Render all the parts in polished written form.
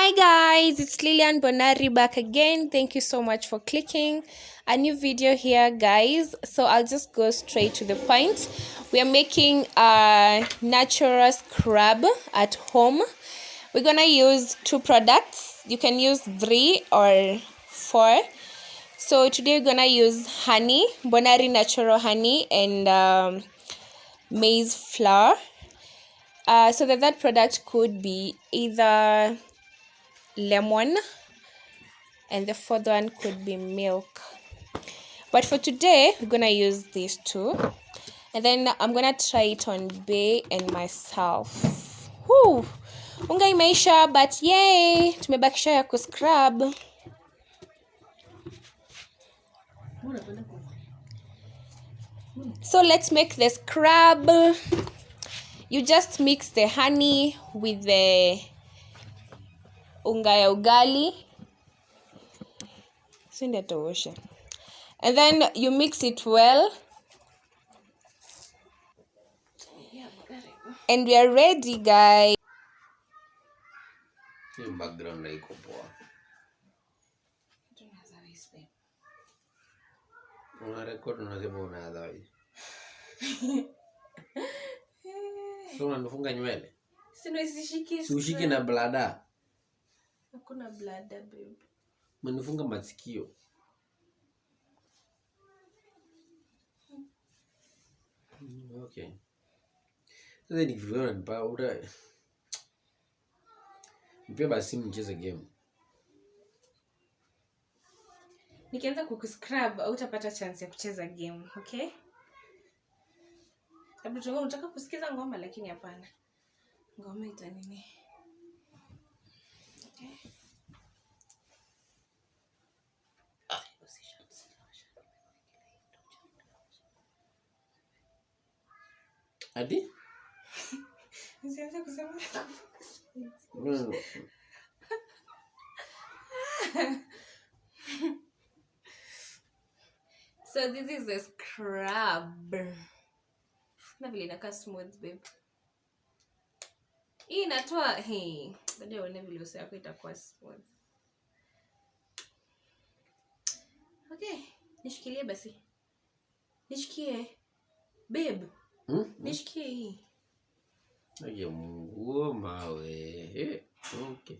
Hi guys, it's Lilian Mbonari back again. Thank you so much for clicking a new video here, guys. So I'll just go straight to the point. We are making a natural scrub at home. We're gonna use 2 products. You can use 3 or 4. So today we're gonna use honey, Mbonari Natural honey, and maize flour. So that product could be either lemon, and the 4th one could be milk, but for today we're gonna use these 2, and then I'm gonna try it on Bay and myself. Whoo! Unga imeisha, but yay, tumebakisha ya kuscrub. So let's make the scrub. You just mix the honey with the unga ya ugali, and then you mix it well, and we are ready, guys. Background haiko poa. Una record unasema una otherwise. So unafunga nywele? Si ushike na blada. Hakuna blada, babe. Mnifunga masikio. Okay. Sasa nikiona nipa ura. Mpia basi mcheze game. Nikianza kukuscrub au utapata chance ya kucheza game, okay? Labda tungo unataka kusikiza ngoma, lakini hapana. Ngoma itanini. Okay. Adi? Usianze kusema. So this is a scrub. Na vile inakaa smooth, babe. Hii inatoa baadaye uone vile uso yako itakuwa smooth. Okay, nishikilie basi. Nishikie. Babe. Nishikie hii. Ayo Mungu mawe. Okay.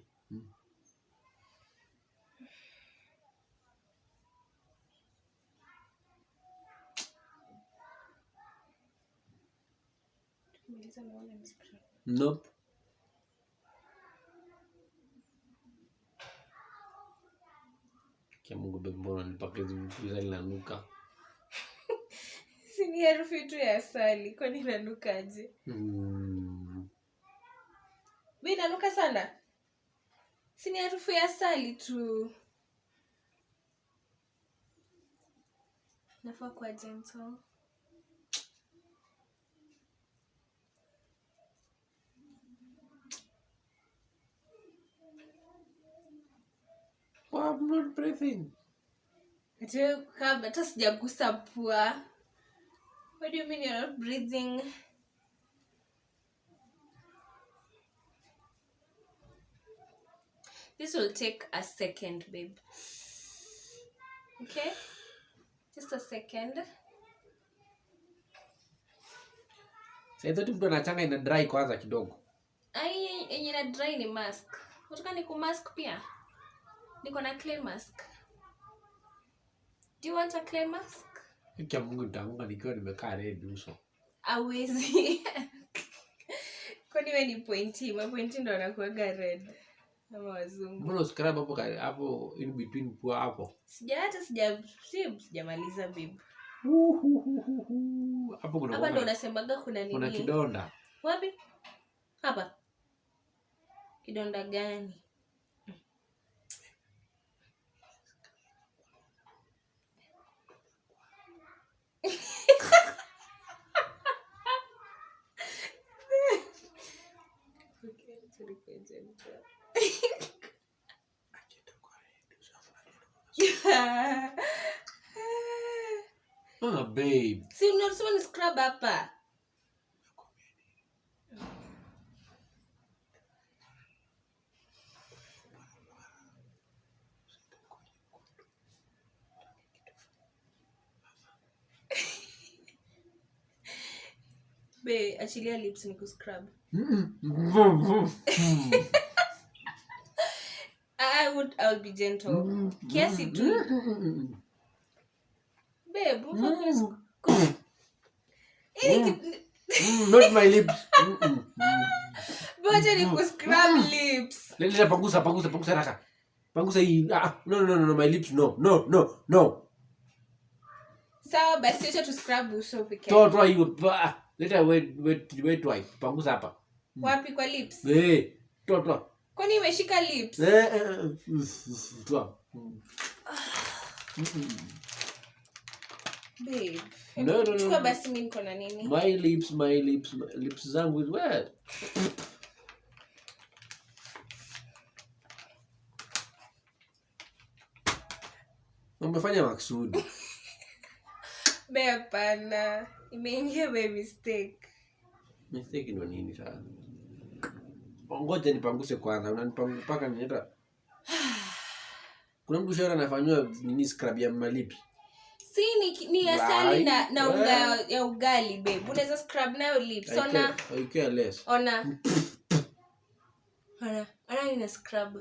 Nope. Kia Mungu mbona nipake vitu zinanuka. Si ni harufu tu ya asali, kwani inanukaje? Wewe inanuka sana? Si ni harufu ya asali tu. Nafaa kuwa gentle. Oh, I'm not breathing. Hata sijagusa pua. What do you mean you're not breathing? This will take a second, babe. Okay? Just a second. Sasa mtu anachanga ina dry kwanza kidogo. Yenye na dry ni mask. Unataka nikumask pia? Niko na clay mask. Do you want a clay mask? Kia Mungu nitaanguka nikiwa nimekaa red uso. Hawezi. Kwani wewe ni pointy? Mapointy ndo anakuaga red. Kama wazungu. Mbona scrub hapo in between pua hapo? Sijamaliza, babe. Hapo kuna hapa ndo unasemaga kuna nini? Kuna kidonda. Wapi? Hapa. Kidonda gani? Oh, babe. Si unasema ni scrub hapa. Be, achilia lips ni kuscrub. I'll be gentle. Kiasi tu. Babe, not my lips. Boja ni kuscrub lips. Leta pangusa raka. Pangusa hii. No, my lips no. Sawa basi acha tu scrub uso pekee. Toa hiyo. Leta wait wipe. Pangusa hapa. Wapi kwa lips? Toa. Kwani imeshika lips? Toa. Babe. No. Chukua basi mimi niko na nini? My lips zangu is wet. Umefanya maksudi. Babe, hapana. Imeingia by mistake. Mistake ndo nini sasa? Ngoja nipanguse kwanza. Unanipangusa paka nileta. Kuna mtu shara anafanywa nini scrub ya malipi? Si ni asali na unga ya ugali babe. Unaweza scrub nayo lips. I care less. Ona ina scrub.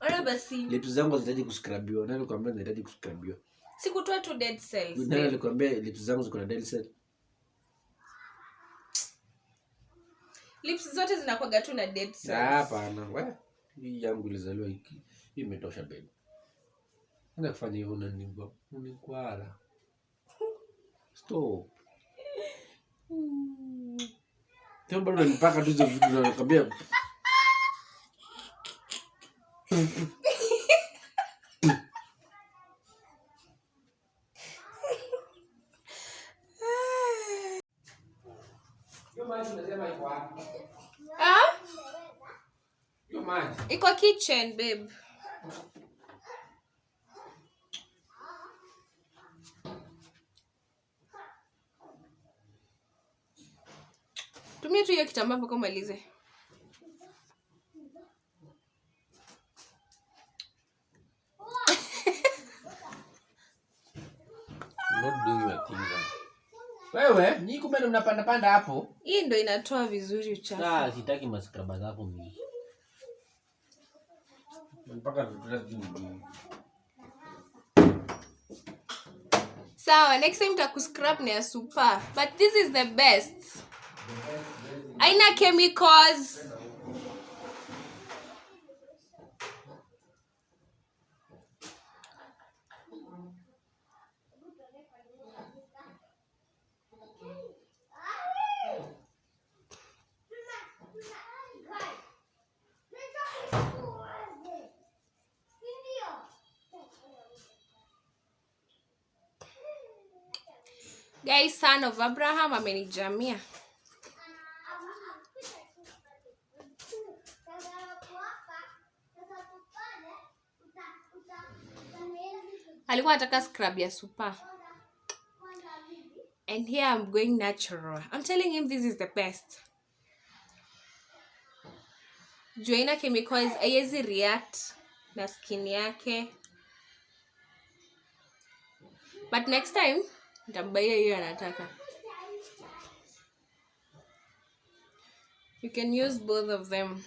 Ona basi. Lips zangu zinahitaji kuscrubiwa. Nani kwambia zinahitaji kuscrubiwa? Sikutoa tu dead cells. Nani alikwambia lips zangu ziko na dead cells? Lips zote zinakuwa tu na dead cells. Hapana, wewe. Hii yangu ilizaliwa hiki. Hii imetosha babe. Nenda kufanya hivyo na nini? Unikwara. Stop. Tembo unanipaka tu hizo vitu na nakwambia. Yo maji unasema iko wapi? Yo maji. Iko kitchen babe. Tumia tu hiyo kitambaa mpaka umalize. Not doing my thing. Wewe, ni kumbe mnapanda hapo. Hii ndo inatoa vizuri uchafu. Sitaki maskraba zako mimi. Mpaka tunataka. Sawa, next time takuscrub ni ya super. But this is the best. Haina chemicals. Guys, son of Abraham amenijamia. Alikuwa anataka scrub ya super. And here I'm going natural. I'm telling him this is the best. Joina chemicals haiwezi react na skin yake. But next time nitambaia hiyo anataka. You can use both of them.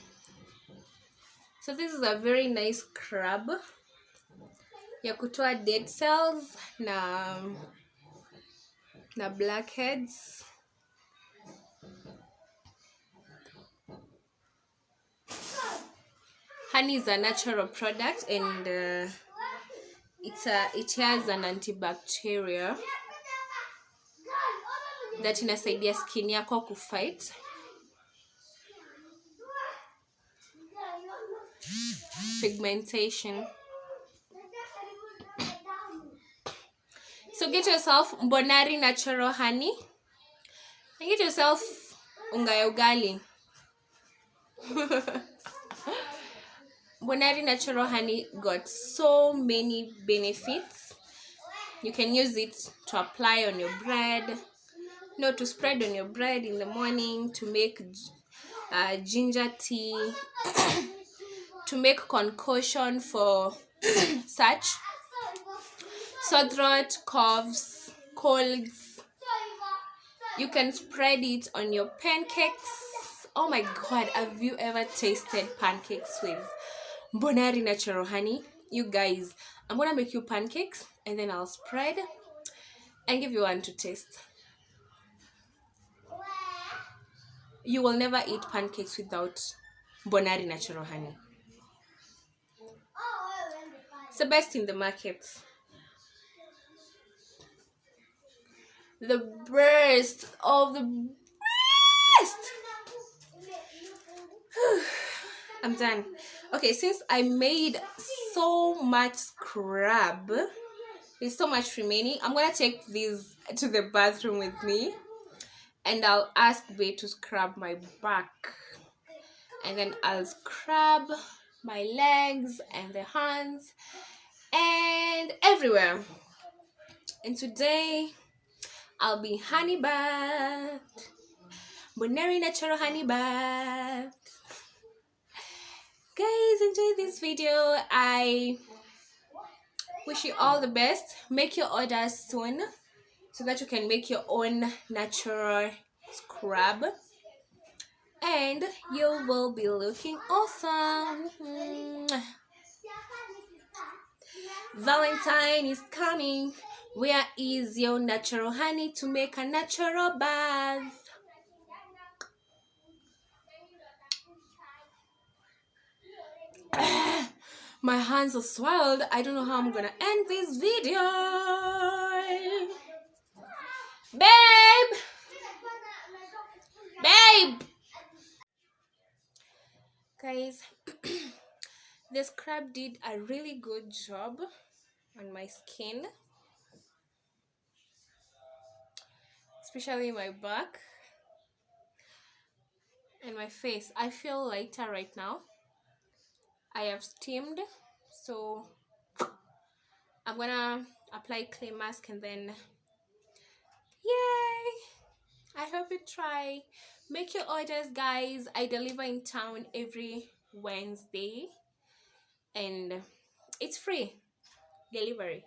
So this is a very nice scrub ya kutoa dead cells na blackheads. Honey is a natural product and it has an antibacterial that inasaidia skin yako kufight pigmentation. So get yourself Mbonari Natural honey and get yourself unga ya ugali. Mbonari Natural honey got so many benefits. You can use it to apply on your bread, to spread on your bread in the morning, to make ginger tea, to make concoction for such sore throat, coughs, colds. You can spread it on your pancakes. Oh my god, have you ever tasted pancakes with Mbonari Natural honey? You guys, I'm gonna make you pancakes and then I'll spread and give you one to taste. You will never eat pancakes without Mbonari Natural honey. It's the best in the market. The best of the best. I'm done. Okay, since I made so much scrub, there's so much remaining. I'm gonna take these to the bathroom with me and I'll ask Bay to scrub my back. And then I'll scrub my legs and the hands and everywhere. And today I'll be honey bath. Mbonari Natural honey bath. Guys, enjoy this video. I wish you all the best. Make your orders soon so that you can make your own natural scrub and you will be looking awesome. Valentine is coming. Where is your natural honey to make a natural bath? My hands are swelled. I don't know how I'm gonna end this video. Babe! Babe! Guys, the scrub did a really good job on my skin, especially my back and my face. I feel lighter right now. I have steamed, so I'm gonna apply clay mask and then yay! I hope you try. Make your orders, guys. I deliver in town every Wednesday and it's free delivery.